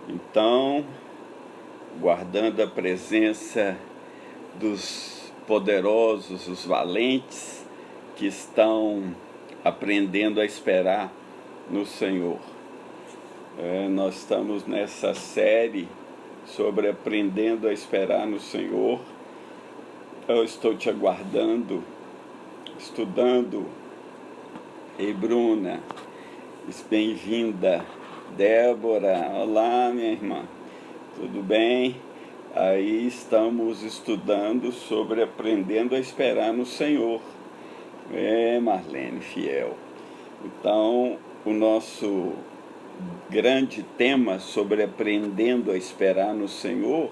Então, guardando a presença dos poderosos, os valentes, que estão aprendendo a esperar no Senhor. Nós estamos nessa série sobre aprendendo a esperar no Senhor. Eu estou te aguardando, estudando. Ei, Bruna, bem-vinda. Débora, olá, minha irmã, tudo bem? Aí estamos estudando sobre aprendendo a esperar no Senhor. Marlene, fiel. Então, o nosso grande tema sobre aprendendo a esperar no Senhor,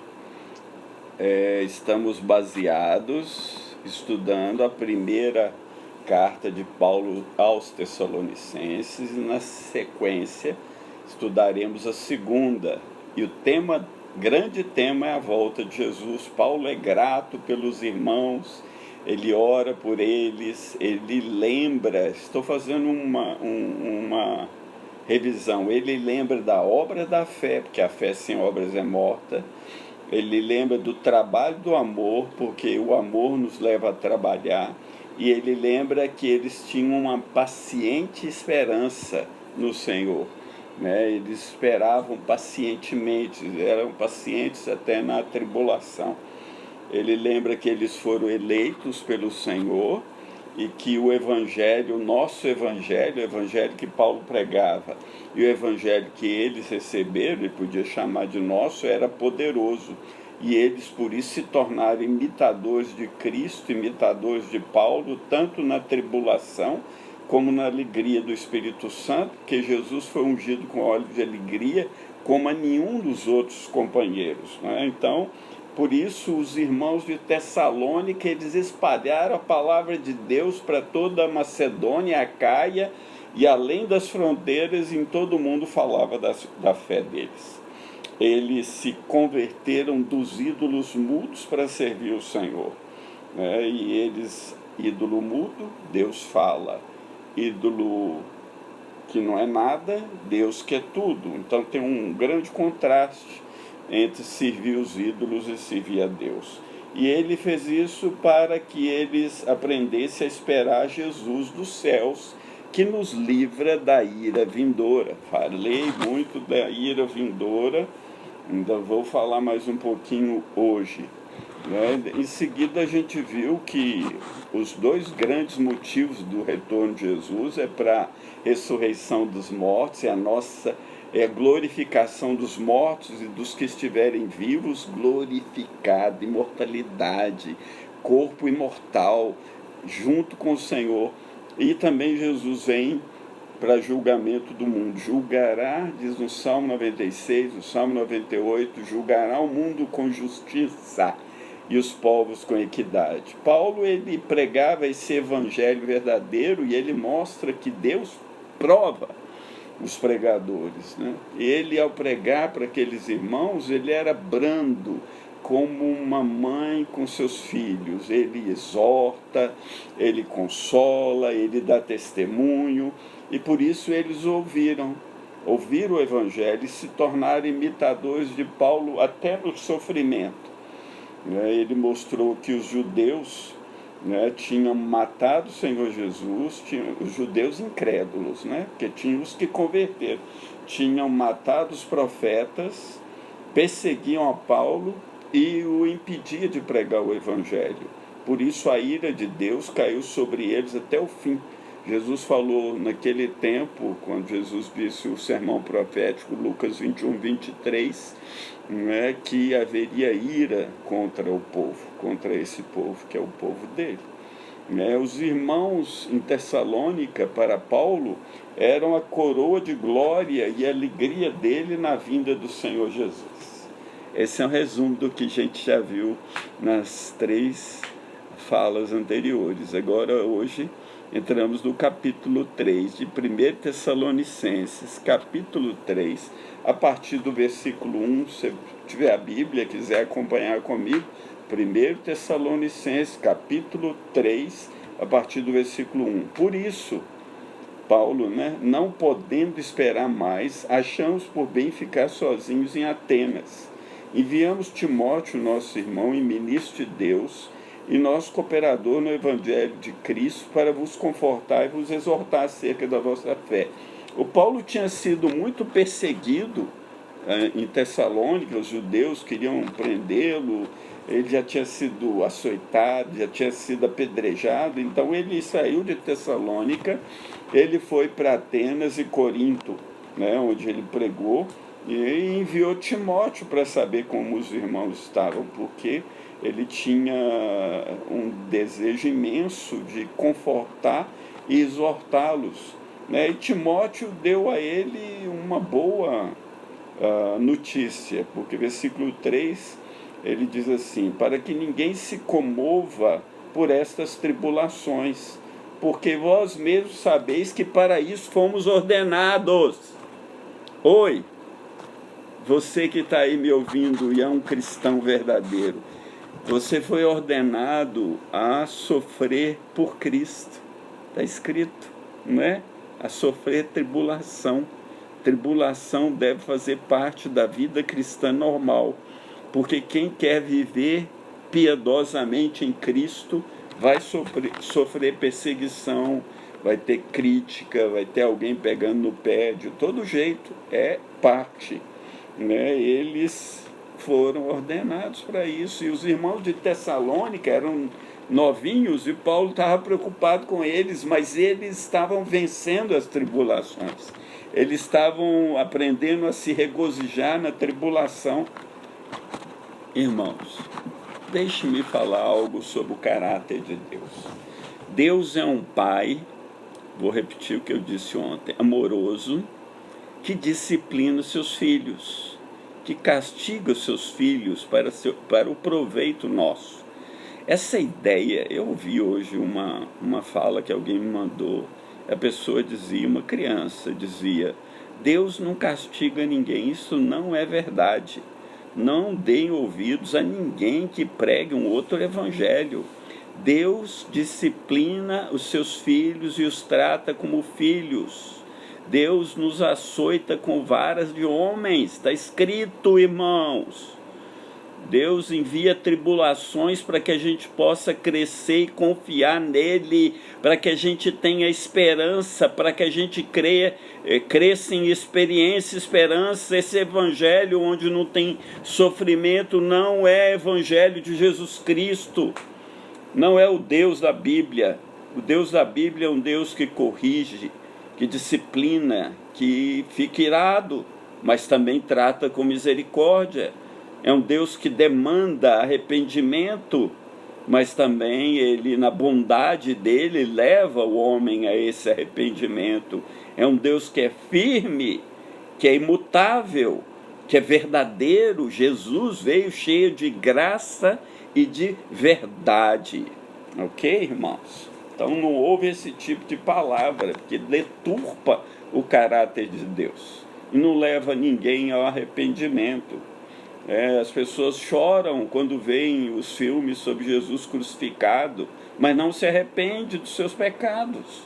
estamos baseados, estudando a primeira carta de Paulo aos Tessalonicenses, e na sequência estudaremos a segunda. E o grande tema é a volta de Jesus. Paulo é grato pelos irmãos, ele ora por eles, ele lembra, estou fazendo uma revisão, ele lembra da obra da fé, porque a fé sem obras é morta. Ele lembra do trabalho do amor, porque o amor nos leva a trabalhar. E ele lembra que eles tinham uma paciente esperança no Senhor. Eles esperavam pacientemente, eram pacientes até na tribulação. Ele lembra que eles foram eleitos pelo Senhor e que o Evangelho, o nosso Evangelho, o Evangelho que Paulo pregava e o Evangelho que eles receberam, ele podia chamar de nosso, era poderoso. E eles, por isso, se tornaram imitadores de Cristo, imitadores de Paulo, tanto na tribulação como na alegria do Espírito Santo, porque Jesus foi ungido com óleo de alegria, como a nenhum dos outros companheiros. Então, por isso, os irmãos de Tessalônica, eles espalharam a palavra de Deus para toda a Macedônia, a Caia, e além das fronteiras, em todo o mundo falava da fé deles. Eles se converteram dos ídolos mudos para servir o Senhor. E eles, ídolo mudo, Deus fala. Ídolo que não é nada, Deus que é tudo. Então tem um grande contraste entre servir os ídolos e servir a Deus. E ele fez isso para que eles aprendessem a esperar Jesus dos céus, que nos livra da ira vindoura. Falei muito da ira vindoura, ainda vou falar mais um pouquinho hoje. Em seguida a gente viu que os dois grandes motivos do retorno de Jesus é para a ressurreição dos mortos, é a glorificação dos mortos e dos que estiverem vivos, glorificado, imortalidade, corpo imortal, junto com o Senhor. E também Jesus vem para julgamento do mundo. Julgará, diz no Salmo 96, no Salmo 98, julgará o mundo com justiça e os povos com equidade. Paulo, ele pregava esse evangelho verdadeiro e ele mostra que Deus prova os pregadores. Ele, ao pregar para aqueles irmãos, ele era brando, como uma mãe com seus filhos. Ele exorta, ele consola, ele dá testemunho, e por isso eles ouviram o evangelho e se tornaram imitadores de Paulo até no sofrimento. Ele mostrou que os judeus tinham matado o Senhor Jesus, os judeus incrédulos, porque tinham os que converteram, tinham matado os profetas, perseguiam a Paulo e o impediam de pregar o evangelho. Por isso a ira de Deus caiu sobre eles até o fim. Jesus falou naquele tempo, quando Jesus disse o sermão profético, Lucas 21, 23, que haveria ira contra o povo, contra esse povo, que é o povo dele. Os irmãos em Tessalônica, para Paulo, eram a coroa de glória e alegria dele na vinda do Senhor Jesus. Esse é um resumo do que a gente já viu nas 3 falas anteriores. Agora, hoje, entramos no capítulo 3 de 1 Tessalonicenses, capítulo 3, a partir do versículo 1, se tiver a Bíblia, quiser acompanhar comigo, 1 Tessalonicenses, capítulo 3, a partir do versículo 1. Por isso, Paulo, né? Não podendo esperar mais, achamos por bem ficar sozinhos em Atenas. Enviamos Timóteo, nosso irmão e ministro de Deus, e nosso cooperador no Evangelho de Cristo, para vos confortar e vos exortar acerca da vossa fé. O Paulo tinha sido muito perseguido em Tessalônica, os judeus queriam prendê-lo, ele já tinha sido açoitado, já tinha sido apedrejado, então ele saiu de Tessalônica, ele foi para Atenas e Corinto, né, onde ele pregou, e enviou Timóteo para saber como os irmãos estavam, porque ele tinha um desejo imenso de confortar e exortá-los, né? E Timóteo deu a ele uma boa notícia, porque versículo 3 ele diz assim: para que ninguém se comova por estas tribulações, porque vós mesmos sabeis que para isso fomos ordenados. Oi, você que está aí me ouvindo e é um cristão verdadeiro, você foi ordenado a sofrer por Cristo. Está escrito, não é? A sofrer tribulação. Tribulação deve fazer parte da vida cristã normal, porque quem quer viver piedosamente em Cristo vai sofrer perseguição, vai ter crítica, vai ter alguém pegando no pé, de todo jeito, é parte, né? Eles foram ordenados para isso, e os irmãos de Tessalônica eram novinhos, e Paulo estava preocupado com eles, mas eles estavam vencendo as tribulações, eles estavam aprendendo a se regozijar na tribulação. Irmãos, deixe-me falar algo sobre o caráter de Deus. Deus é um pai, vou repetir o que eu disse ontem, amoroso, que disciplina os seus filhos, que castiga os seus filhos para o proveito nosso. Essa ideia, eu ouvi hoje uma fala que alguém me mandou, a pessoa dizia, uma criança dizia: Deus não castiga ninguém. Isso não é verdade. Não deem ouvidos a ninguém que pregue um outro evangelho. Deus disciplina os seus filhos e os trata como filhos. Deus nos açoita com varas de homens. Está escrito, irmãos. Deus envia tribulações para que a gente possa crescer e confiar nele, para que a gente tenha esperança, para que a gente cresça em experiência, esperança. Esse evangelho onde não tem sofrimento não é evangelho de Jesus Cristo, não é o Deus da Bíblia. O Deus da Bíblia é um Deus que corrige, que disciplina, que fica irado, mas também trata com misericórdia. É um Deus que demanda arrependimento, mas também ele, na bondade dele, leva o homem a esse arrependimento. É um Deus que é firme, que é imutável, que é verdadeiro. Jesus veio cheio de graça e de verdade. Ok, irmãos? Então não houve esse tipo de palavra, que deturpa o caráter de Deus e não leva ninguém ao arrependimento. As pessoas choram quando veem os filmes sobre Jesus crucificado, mas não se arrepende dos seus pecados.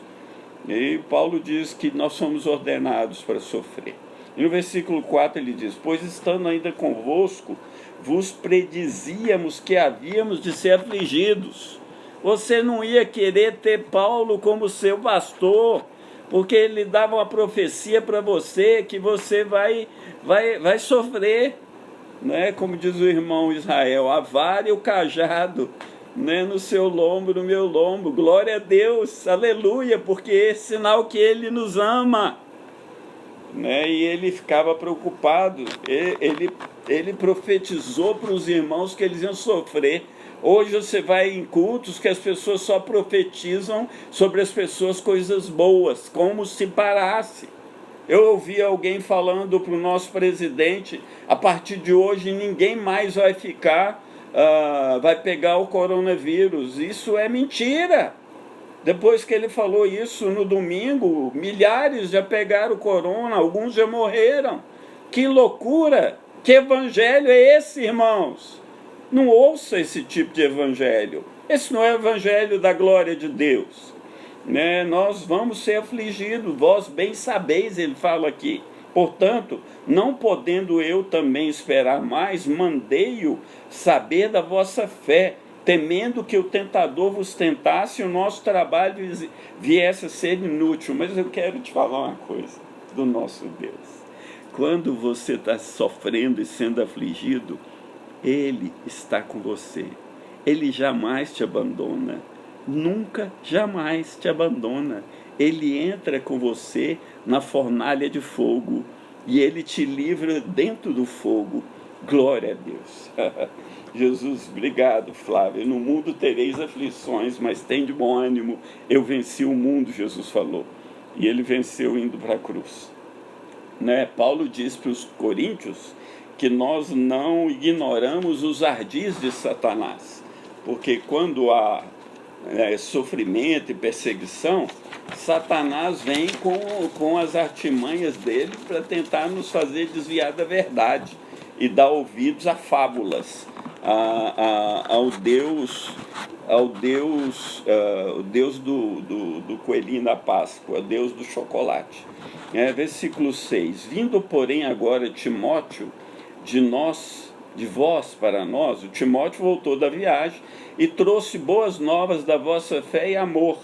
E Paulo diz que nós somos ordenados para sofrer. E no versículo 4 ele diz: pois estando ainda convosco, vos predizíamos que havíamos de ser afligidos. Você não ia querer ter Paulo como seu pastor, porque ele dava uma profecia para você que você vai sofrer. Né? Como diz o irmão Israel, a vara e o cajado, né? No seu lombo, no meu lombo. Glória a Deus, aleluia, porque é sinal que ele nos ama. Né? E ele ficava preocupado, ele profetizou para os irmãos que eles iam sofrer. Hoje você vai em cultos que as pessoas só profetizam sobre as pessoas coisas boas, como se parasse. Eu ouvi alguém falando para o nosso presidente: a partir de hoje ninguém mais vai vai pegar o coronavírus. Isso é mentira. Depois que ele falou isso no domingo, milhares já pegaram o corona, alguns já morreram. Que loucura! Que evangelho é esse, irmãos? Não ouça esse tipo de evangelho. Esse não é o evangelho da glória de Deus. né? Nós vamos ser afligidos, vós bem sabeis, ele fala aqui. Portanto, não podendo eu também esperar mais, mandei-o saber da vossa fé, temendo que o tentador vos tentasse e o nosso trabalho viesse a ser inútil. Mas eu quero te falar uma coisa do nosso Deus. Quando você está sofrendo e sendo afligido, Ele está com você. Ele jamais te abandona. Nunca, jamais te abandona. Ele entra com você na fornalha de fogo e Ele te livra dentro do fogo. Glória a Deus. Jesus, obrigado, Flávia. No mundo tereis aflições, mas tem de bom ânimo. Eu venci o mundo, Jesus falou. E Ele venceu indo para a cruz. Né? Paulo diz para os coríntios que nós não ignoramos os ardis de Satanás. Porque quando há sofrimento e perseguição, Satanás vem com as artimanhas dele para tentar nos fazer desviar da verdade e dar ouvidos a fábulas, ao Deus o Deus do coelhinho da Páscoa, o Deus do chocolate. Versículo 6: Vindo, porém, agora Timóteo de vós para nós, o Timóteo voltou da viagem e trouxe boas novas da vossa fé e amor,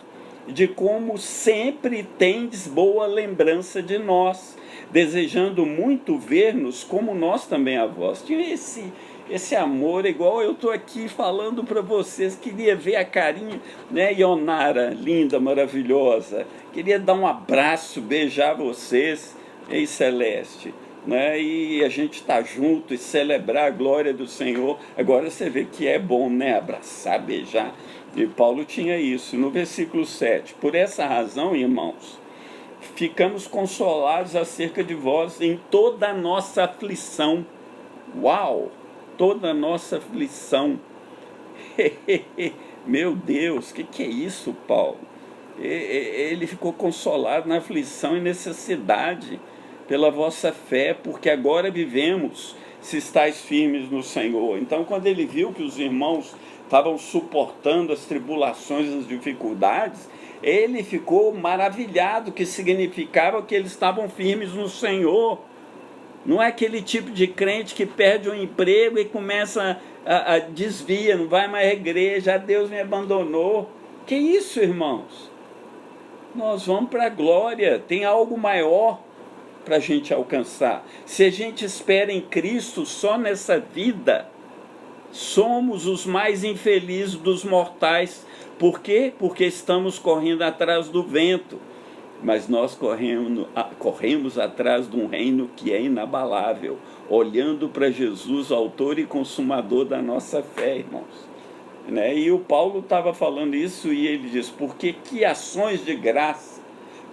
de como sempre tendes boa lembrança de nós, desejando muito ver-nos como nós também a vós. Tinha esse amor, igual eu estou aqui falando para vocês, queria ver a carinha, né, Ionara, linda, maravilhosa, queria dar um abraço, beijar vocês, ei Celeste, né, e a gente estar junto e celebrar a glória do Senhor. Agora você vê que é bom, né, abraçar, beijar, e Paulo tinha isso. No versículo 7, por essa razão, irmãos, ficamos consolados acerca de vós em toda a nossa aflição. Uau! Toda a nossa aflição. Meu Deus, o que é isso, Paulo? Ele ficou consolado na aflição e necessidade pela vossa fé, porque agora vivemos, se estáis firmes no Senhor. Então, quando ele viu que os irmãos estavam suportando as tribulações, as dificuldades, ele ficou maravilhado, que significava que eles estavam firmes no Senhor. Não é aquele tipo de crente que perde o emprego e começa a desvia, não vai mais à igreja, Deus me abandonou. Que isso, irmãos? Nós vamos para a glória, tem algo maior para a gente alcançar. Se a gente espera em Cristo só nessa vida, somos os mais infelizes dos mortais. Por quê? Porque estamos correndo atrás do vento. Mas nós corremos atrás de um reino que é inabalável, olhando para Jesus, autor e consumador da nossa fé, irmãos. E o Paulo estava falando isso e ele diz: porque que ações de graça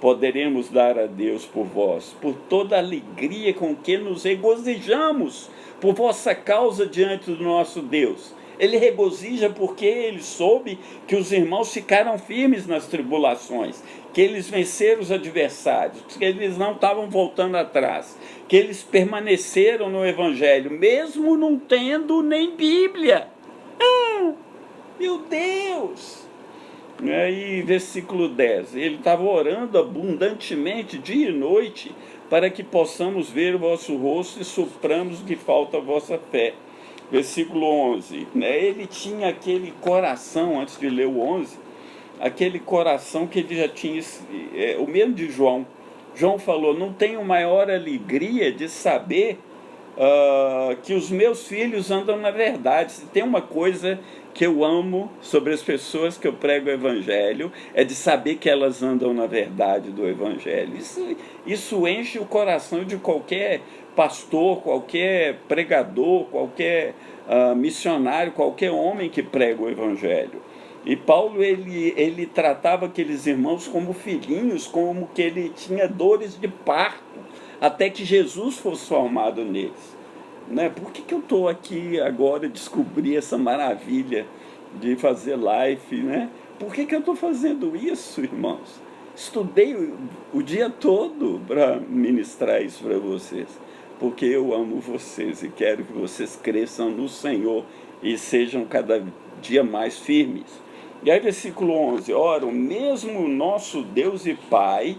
poderemos dar a Deus por vós, por toda a alegria com que nos regozijamos por vossa causa diante do nosso Deus. Ele regozija porque ele soube que os irmãos ficaram firmes nas tribulações, que eles venceram os adversários, que eles não estavam voltando atrás, que eles permaneceram no Evangelho, mesmo não tendo nem Bíblia. Meu Deus! E versículo 10, ele estava orando abundantemente dia e noite para que possamos ver o vosso rosto e supramos o que falta a vossa fé. Versículo 11, ele tinha aquele coração, antes de ler o 11, aquele coração que ele já tinha, o mesmo de João. João falou: não tenho maior alegria de saber que os meus filhos andam na verdade. Se tem uma coisa que eu amo sobre as pessoas que eu prego o Evangelho, é de saber que elas andam na verdade do Evangelho. Isso enche o coração de qualquer pastor, qualquer pregador, qualquer missionário, qualquer homem que prega o Evangelho. E Paulo, ele tratava aqueles irmãos como filhinhos, como que ele tinha dores de parto, até que Jesus fosse formado neles. Por que eu estou aqui agora descobrir essa maravilha de fazer live? Por que eu estou fazendo isso, irmãos? Estudei o dia todo para ministrar isso para vocês, porque eu amo vocês e quero que vocês cresçam no Senhor e sejam cada dia mais firmes. E aí, versículo 11, ora, o mesmo nosso Deus e Pai,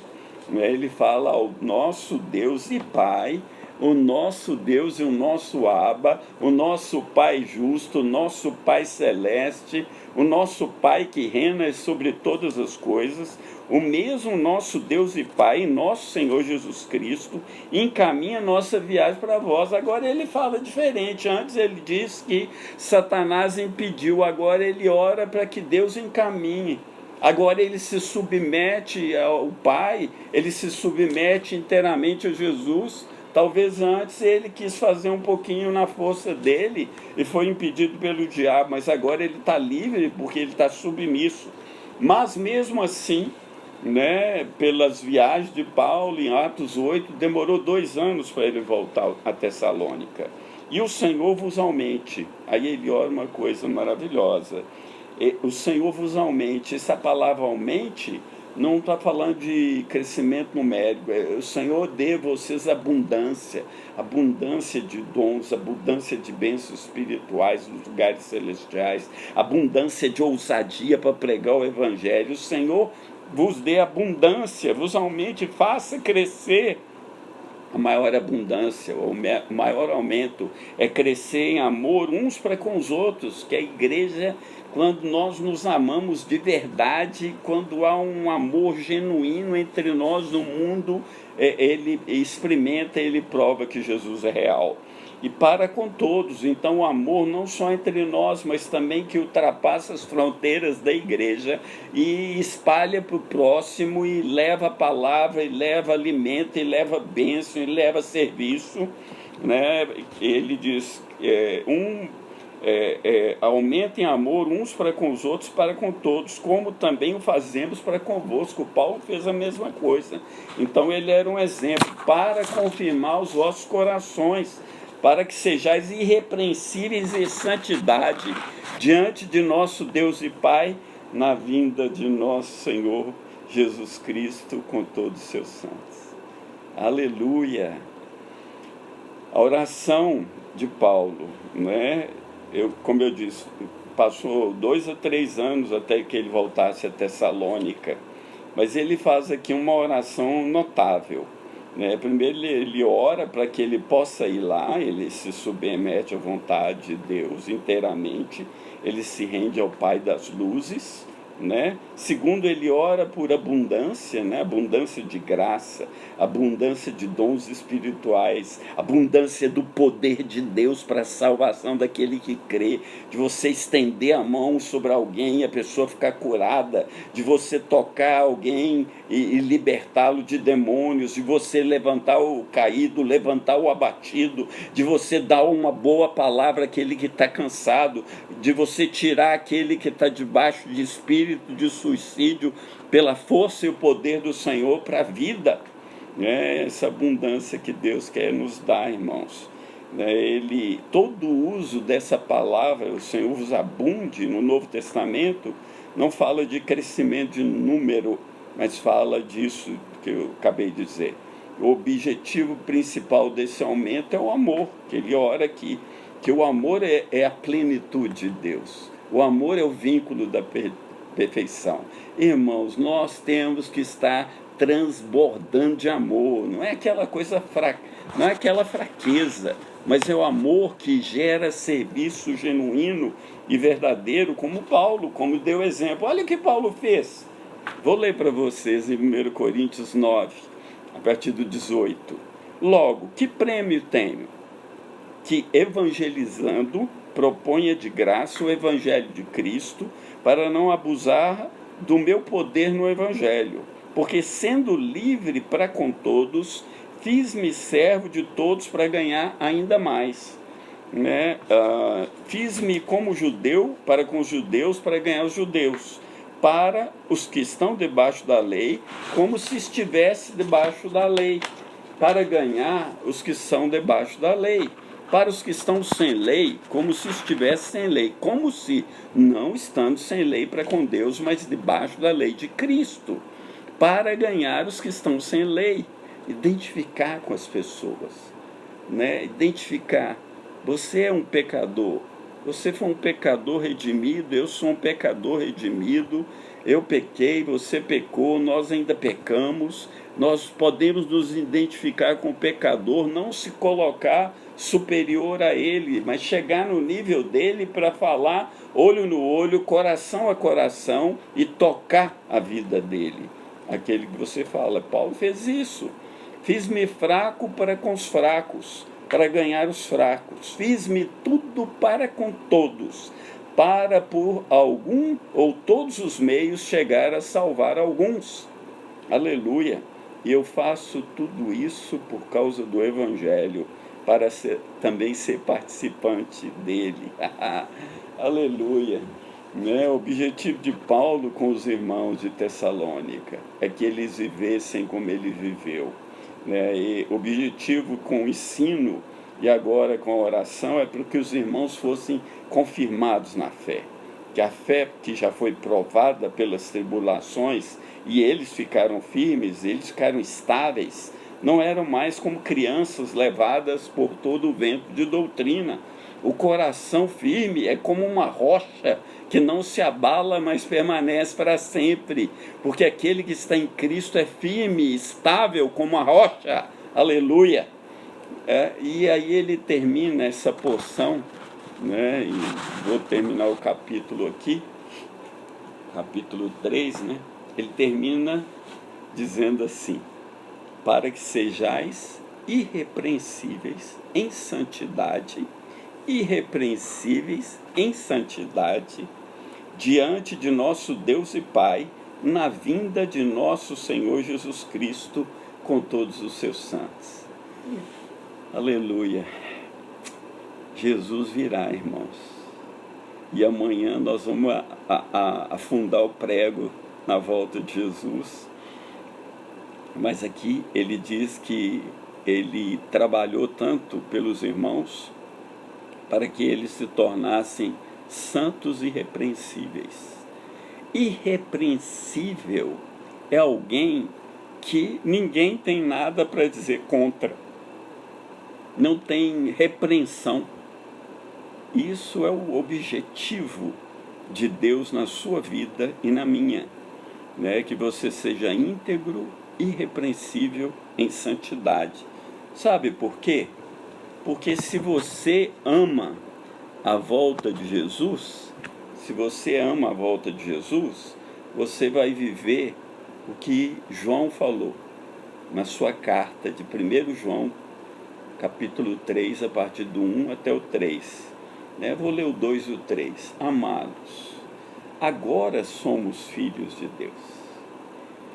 né, ele fala ao nosso Deus e Pai, o nosso Deus e o nosso Abba, o nosso Pai justo, o nosso Pai celeste, o nosso Pai que reina sobre todas as coisas, o mesmo nosso Deus e Pai, nosso Senhor Jesus Cristo, encaminha nossa viagem para vós. Agora ele fala diferente. Antes ele diz que Satanás impediu, agora ele ora para que Deus encaminhe. Agora ele se submete ao Pai, ele se submete inteiramente a Jesus. Talvez antes ele quis fazer um pouquinho na força dele e foi impedido pelo diabo, mas agora ele está livre porque ele está submisso. Mas mesmo assim, né, pelas viagens de Paulo em Atos 8, demorou 2 anos para ele voltar a Tessalônica. E o Senhor vos aumente. Aí ele ora uma coisa maravilhosa. O Senhor vos aumente. Essa palavra aumente não está falando de crescimento numérico. O Senhor dê a vocês abundância, abundância de dons, abundância de bênçãos espirituais nos lugares celestiais, abundância de ousadia para pregar o Evangelho. O Senhor vos dê abundância, vos aumente, faça crescer. A maior abundância, o maior aumento é crescer em amor uns para com os outros, que a igreja, quando nós nos amamos de verdade, quando há um amor genuíno entre nós no mundo, ele experimenta, ele prova que Jesus é real. E para com todos, então o amor não só entre nós, mas também que ultrapassa as fronteiras da igreja e espalha para o próximo e leva a palavra, e leva alimento, e leva bênção, e leva serviço, né? Ele diz, aumentem amor uns para com os outros, para com todos, como também o fazemos para convosco. Paulo fez a mesma coisa. Então ele era um exemplo para confirmar os vossos corações, para que sejais irrepreensíveis em santidade diante de nosso Deus e Pai, na vinda de nosso Senhor Jesus Cristo com todos os seus santos. Aleluia! A oração de Paulo, né? Como eu disse, passou 2 a 3 anos até que ele voltasse a Tessalônica, mas ele faz aqui uma oração notável. Primeiro ele ora para que ele possa ir lá, ele se submete à vontade de Deus inteiramente, ele se rende ao Pai das luzes, né? Segundo, ele ora por abundância, né? Abundância de graça, abundância de dons espirituais, abundância do poder de Deus para a salvação daquele que crê, de você estender a mão sobre alguém e a pessoa ficar curada, de você tocar alguém e libertá-lo de demônios, de você levantar o caído, levantar o abatido, de você dar uma boa palavra àquele que está cansado, de você tirar aquele que está debaixo de espírito de suicídio pela força e o poder do Senhor para a vida. Essa abundância que Deus quer nos dar, irmãos. Todo o uso dessa palavra, o Senhor vos abunde, no Novo Testamento, não fala de crescimento de número, mas fala disso que eu acabei de dizer. O objetivo principal desse aumento é o amor, que ele ora aqui, que o amor é a plenitude de Deus. O amor é o vínculo da perfeição. Irmãos, nós temos que estar transbordando de amor. Não é aquela coisa fraca, não é aquela fraqueza, mas é o amor que gera serviço genuíno e verdadeiro, como Paulo, como deu exemplo. Olha o que Paulo fez. Vou ler para vocês em 1 Coríntios 9, a partir do 18. Logo, que prêmio tenho? Que evangelizando proponha de graça o evangelho de Cristo, para não abusar do meu poder no evangelho, porque sendo livre para com todos, fiz-me servo de todos para ganhar ainda mais. Fiz-me como judeu para com os judeus, para ganhar os judeus, para os que estão debaixo da lei, como se estivesse debaixo da lei, para ganhar os que são debaixo da lei, para os que estão sem lei, como se estivesse sem lei, como se não estando sem lei para com Deus, mas debaixo da lei de Cristo, para ganhar os que estão sem lei. Identificar com as pessoas, identificar. Você é um pecador, Você foi um pecador redimido, eu sou um pecador redimido, eu pequei, você pecou, nós ainda pecamos, nós podemos nos identificar com o pecador, não se colocar superior a ele, mas chegar no nível dele para falar olho no olho, coração a coração e tocar a vida dele. Aquele que você fala, Paulo fez isso. Fiz-me fraco para com os fracos, para ganhar os fracos. Fiz-me tudo para com todos, para por algum ou todos os meios chegar a salvar alguns. Aleluia! E eu faço tudo isso por causa do Evangelho, para também ser participante dele. Aleluia! Né? O objetivo de Paulo com os irmãos de Tessalônica é que eles vivessem como ele viveu. Né? E o objetivo com o ensino e agora com a oração é para que os irmãos fossem confirmados na fé. Que a fé que já foi provada pelas tribulações e eles ficaram firmes, eles ficaram estáveis, não eram mais como crianças levadas por todo o vento de doutrina. O coração firme é como uma rocha que não se abala, mas permanece para sempre, porque aquele que está em Cristo é firme, estável como a rocha. Aleluia! E aí ele termina essa porção, né? E vou terminar o capítulo aqui, capítulo 3, né? Ele termina dizendo assim: para que sejais irrepreensíveis em santidade, irrepreensíveis em santidade, diante de nosso Deus e Pai, na vinda de nosso Senhor Jesus Cristo, com todos os seus santos. Aleluia! Jesus virá, irmãos. E amanhã nós vamos afundar o prego na volta de Jesus. Mas aqui ele diz que ele trabalhou tanto pelos irmãos para que eles se tornassem santos e irrepreensíveis. Irrepreensível é alguém que ninguém tem nada para dizer contra. Não tem repreensão. Isso é o objetivo de Deus na sua vida e na minha, né? Que você seja íntegro, irrepreensível em santidade. Sabe por quê? Porque se você ama a volta de Jesus, se você ama a volta de Jesus, você vai viver o que João falou na sua carta de 1 João, capítulo 3, a partir do 1 até o 3. Vou ler o 2 e o 3. Amados, agora somos filhos de Deus.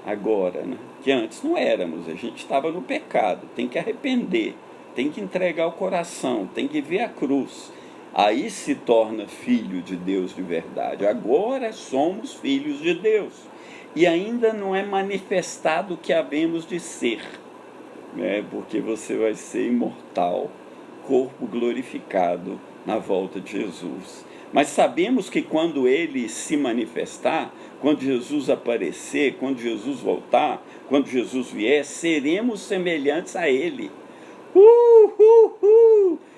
Agora, né? Que antes não éramos, a gente estava no pecado, tem que arrepender, tem que entregar o coração, tem que ver a cruz. Aí se torna filho de Deus de verdade. Agora somos filhos de Deus. E ainda não é manifestado o que havemos de ser, né? Porque você vai ser imortal, corpo glorificado na volta de Jesus. Mas sabemos que quando ele se manifestar, quando Jesus aparecer, quando Jesus voltar, quando Jesus vier, seremos semelhantes a ele.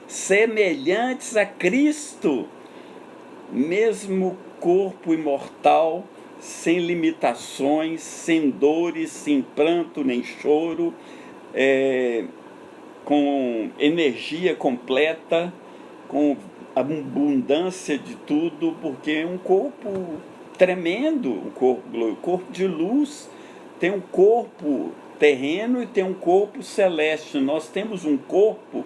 Semelhantes a Cristo. Mesmo corpo imortal, sem limitações, sem dores, sem pranto nem choro, com energia completa, com abundância de tudo, porque é um corpo tremendo, um corpo de luz. Tem um corpo terreno e tem um corpo celeste. Nós temos um corpo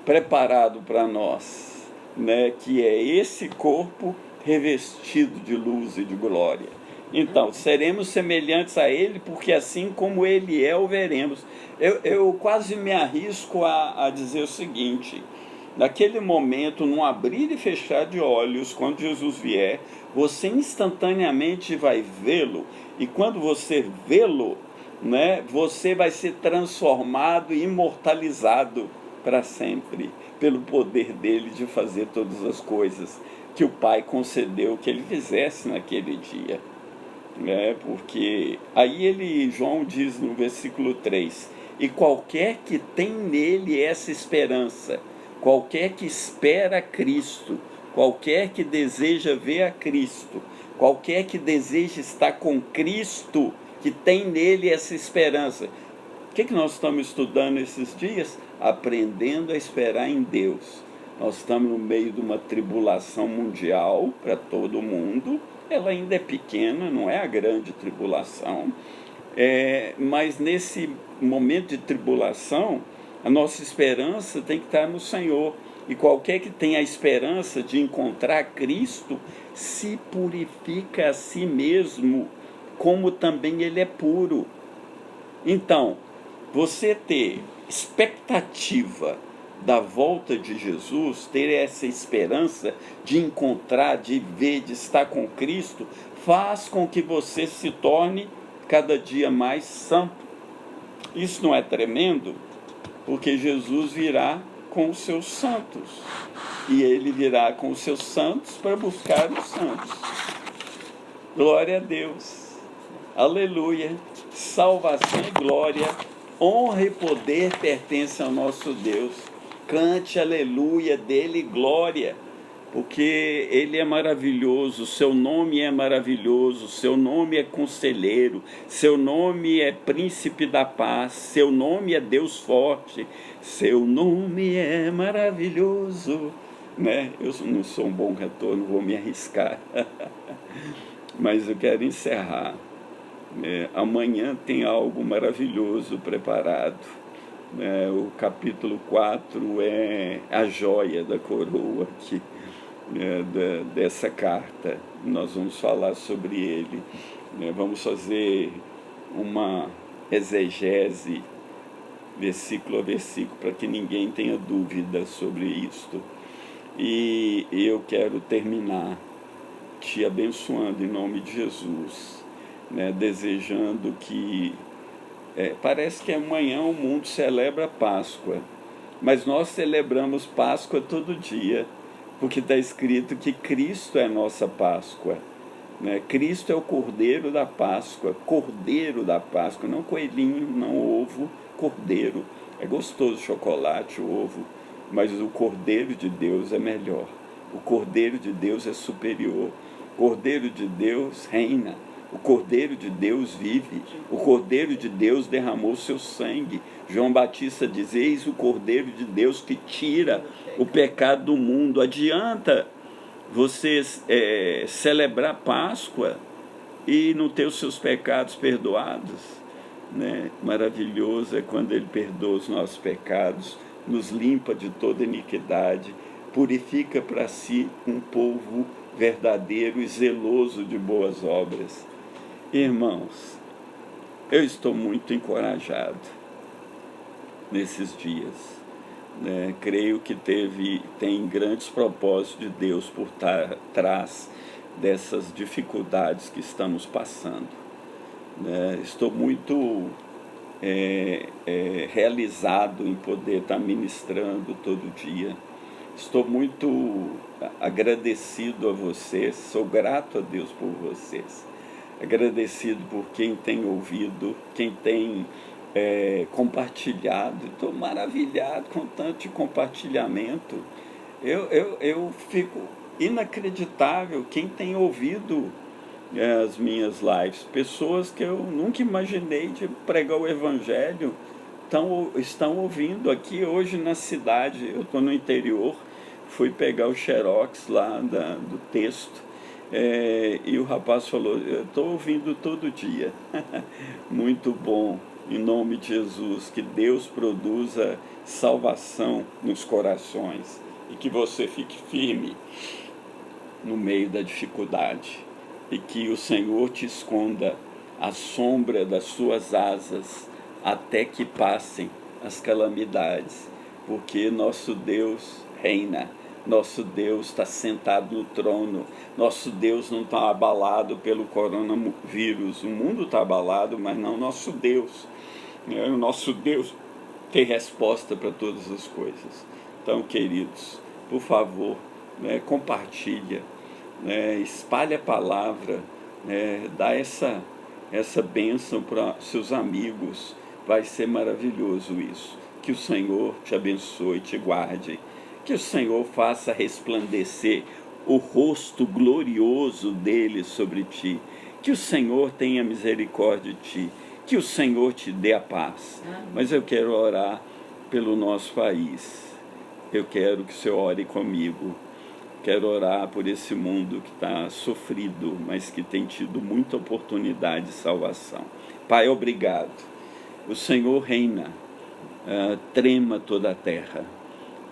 preparado para nós, né? Que é esse corpo revestido de luz e de glória. Então, seremos semelhantes a ele, porque assim como ele é, o veremos. Eu quase me arrisco a dizer o seguinte: naquele momento, num abrir e fechar de olhos, quando Jesus vier, você instantaneamente vai vê-lo, e quando você vê-lo, né, você vai ser transformado e imortalizado para sempre, pelo poder dele de fazer todas as coisas que o Pai concedeu que ele fizesse naquele dia. Porque aí João diz no versículo 3, e qualquer que tem nele essa esperança, qualquer que espera Cristo, Qualquer que deseja ver a Cristo, qualquer que deseja estar com Cristo, que tem nele essa esperança. O que nós estamos estudando esses dias? Aprendendo a esperar em Deus. Nós estamos no meio de uma tribulação mundial para todo mundo. Ela ainda é pequena, não é a grande tribulação. Mas nesse momento de tribulação, a nossa esperança tem que estar no Senhor. E qualquer que tenha a esperança de encontrar Cristo, se purifica a si mesmo, como também ele é puro. Então, você ter expectativa da volta de Jesus, ter essa esperança de encontrar, de ver, de estar com Cristo, faz com que você se torne cada dia mais santo. Isso não é tremendo? Porque Jesus virá com os seus santos. E ele virá com os seus santos para buscar os santos. Glória a Deus. Aleluia. Salvação e glória, honra e poder pertencem ao nosso Deus. Cante aleluia dele, glória, porque ele é maravilhoso, seu nome é maravilhoso, seu nome é conselheiro, seu nome é príncipe da paz, seu nome é Deus forte, seu nome é maravilhoso, né? Eu não sou um bom cantor, não vou me arriscar, mas eu quero encerrar. Amanhã tem algo maravilhoso preparado. O capítulo 4 é a joia da coroa aqui, dessa carta. Nós vamos falar sobre ele. Vamos fazer uma exegese, versículo a versículo, para que ninguém tenha dúvida sobre isto. E eu quero terminar te abençoando em nome de Jesus. Desejando que... parece que amanhã o mundo celebra Páscoa, mas nós celebramos Páscoa todo dia, porque está escrito que Cristo é a nossa Páscoa. Cristo é o Cordeiro da Páscoa, não coelhinho, não ovo, Cordeiro. É gostoso chocolate, o ovo, mas o Cordeiro de Deus é melhor. O Cordeiro de Deus é superior. O Cordeiro de Deus reina. O Cordeiro de Deus vive, o Cordeiro de Deus derramou seu sangue. João Batista diz: eis o Cordeiro de Deus que tira o pecado do mundo. Adianta você celebrar Páscoa e não ter os seus pecados perdoados? Maravilhoso é quando ele perdoa os nossos pecados, nos limpa de toda iniquidade, purifica para si um povo verdadeiro e zeloso de boas obras. Irmãos, eu estou muito encorajado nesses dias. Creio que tem grandes propósitos de Deus por trás dessas dificuldades que estamos passando. Estou muito realizado em poder estar ministrando todo dia. Estou muito agradecido a vocês, sou grato a Deus por vocês. Agradecido por quem tem ouvido, quem tem compartilhado. Estou maravilhado com tanto compartilhamento. Eu fico inacreditável quem tem ouvido as minhas lives. Pessoas que eu nunca imaginei de pregar o Evangelho estão ouvindo aqui hoje na cidade. Eu estou no interior, fui pegar o xerox lá do texto. E o rapaz falou: eu estou ouvindo todo dia. Muito bom, em nome de Jesus, que Deus produza salvação nos corações e que você fique firme no meio da dificuldade e que o Senhor te esconda à sombra das suas asas até que passem as calamidades, porque nosso Deus reina. Nosso Deus está sentado no trono. Nosso Deus não está abalado pelo coronavírus. O mundo está abalado, mas não nosso Deus. O nosso Deus tem resposta para todas as coisas. Então, queridos, por favor, compartilha, espalhe a palavra, dá essa bênção para seus amigos. Vai ser maravilhoso isso. Que o Senhor te abençoe, te guarde. Que o Senhor faça resplandecer o rosto glorioso dele sobre ti. Que o Senhor tenha misericórdia de ti. Que o Senhor te dê a paz. Mas eu quero orar pelo nosso país. Eu quero que o Senhor ore comigo. Quero orar por esse mundo que está sofrido, mas que tem tido muita oportunidade de salvação. Pai, obrigado. O Senhor reina. Trema toda a terra.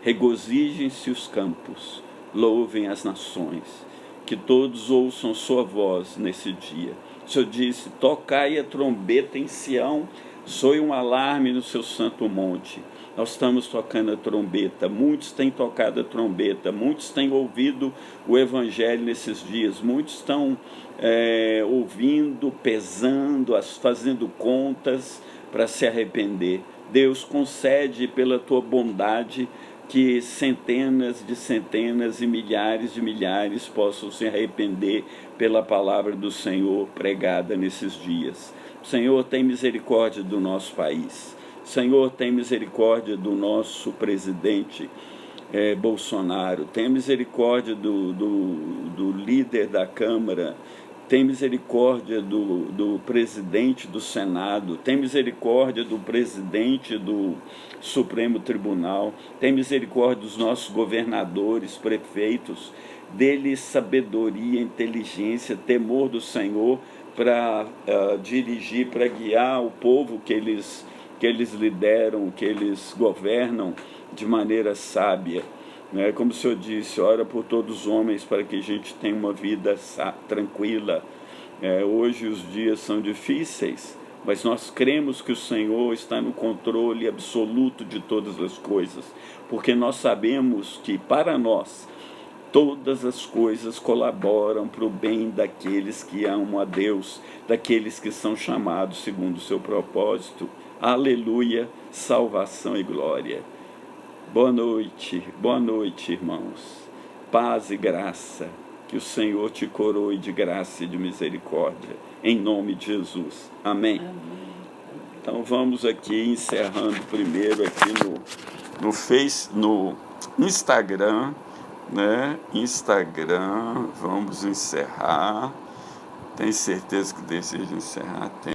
Regozijem-se os campos, louvem as nações, que todos ouçam sua voz nesse dia. O Senhor disse: tocai a trombeta em Sião, soe um alarme no seu santo monte. Nós estamos tocando a trombeta, muitos têm tocado a trombeta, muitos têm ouvido o evangelho nesses dias, muitos estão ouvindo, pesando, fazendo contas para se arrepender. Deus, concede pela tua bondade que centenas e milhares de milhares possam se arrepender pela palavra do Senhor pregada nesses dias. Senhor, tem misericórdia do nosso país. Senhor, tem misericórdia do nosso presidente Bolsonaro. Tem misericórdia do líder da Câmara. Tem misericórdia do presidente do Senado, tem misericórdia do presidente do Supremo Tribunal, tem misericórdia dos nossos governadores, prefeitos, deles sabedoria, inteligência, temor do Senhor para dirigir, para guiar o povo que eles lideram, que eles governam de maneira sábia. Como o Senhor disse, ora por todos os homens para que a gente tenha uma vida tranquila. Hoje os dias são difíceis, mas nós cremos que o Senhor está no controle absoluto de todas as coisas, porque nós sabemos que para nós todas as coisas colaboram para o bem daqueles que amam a Deus, daqueles que são chamados segundo o seu propósito. Aleluia, salvação e glória. Boa noite, irmãos. Paz e graça, que o Senhor te coroe de graça e de misericórdia, em nome de Jesus. Amém? Amém. Então vamos aqui encerrando primeiro aqui no Instagram, né? Instagram, vamos encerrar. Tem certeza que deseja encerrar? Tem.